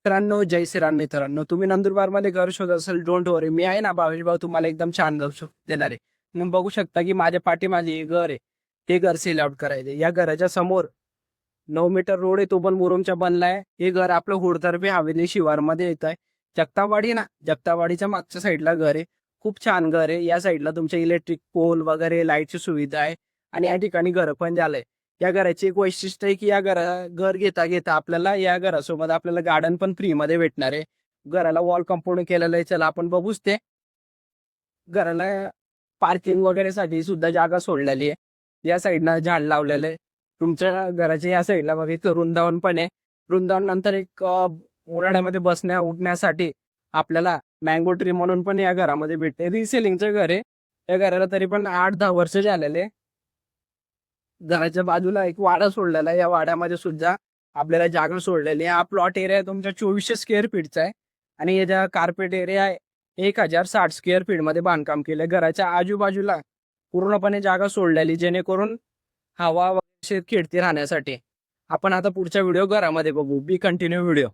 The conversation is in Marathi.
मित्रांनो, जय श्रीराम मित्रांनो. तुम्ही नंदुरबारमध्ये घर शोधत असेल, डोंट वरी, मी आहे ना भावेश भाऊ, तुम्हाला एकदम छान घर देणार आहे. तुम्ही बघू शकता की माझ्या पाठीमागे हे घर आहे. ते घर सेल आउट करायचे. या घराच्या समोर 9 मीटर रोड आहे, तो पण मुरुमचा बनलाय. हे घर आपलं हुडतर्फे हवेली शिवारमध्ये येत आहे. जगतावाडी ना, जगतावाडीच्या मागच्या साईडला घर आहे. खूप छान घर आहे. या साईडला तुमच्या इलेक्ट्रिक पोल वगैरे लाईटची सुविधा आहे आणि या ठिकाणी घर पण झालंय. या घराची एक वैशिष्ट्य आहे की या घर घेता घेता आपल्याला या घरासोबत आपल्याला गार्डन पण फ्री मध्ये भेटणार आहे. घराला वॉल कंपाऊंड केलेलं आहे. चला आपण बघूच ते. घराला पार्किंग वगैरे साठी सुद्धा जागा सोडलेली आहे. या साईडला झाड लावलेलं आहे. तुमच्या घराच्या या साईडला बघा इथं वृंदावन पण आहे. वृंदावन नंतर एक उन्हाळ्यामध्ये बसण्या उठण्यासाठी आपल्याला मँगो ट्री म्हणून पण या घरामध्ये भेटते. रिसेलिंगचं घर आहे. या घराला तरी पण 8-10 वर्ष झालेले. घराच्या बाजूला एक वाडा सोडलेला आहे. या वाड्यामध्ये सुद्धा आपल्याला जागा सोडलेली आहे. हा प्लॉट एरिया तुमच्या 2400 स्क्वेअर फीटचा आहे आणि याच्या कार्पेट एरिया आहे 1060 स्क्वेअर फीट मध्ये बांधकाम केलंय. घराच्या आजूबाजूला पूर्णपणे जागा सोडलेली जेणेकरून हवा वगैरे खेळती राहण्यासाठी. आपण आता पुढच्या व्हिडिओ घरामध्ये बघू. बी कंटिन्यू व्हिडिओ.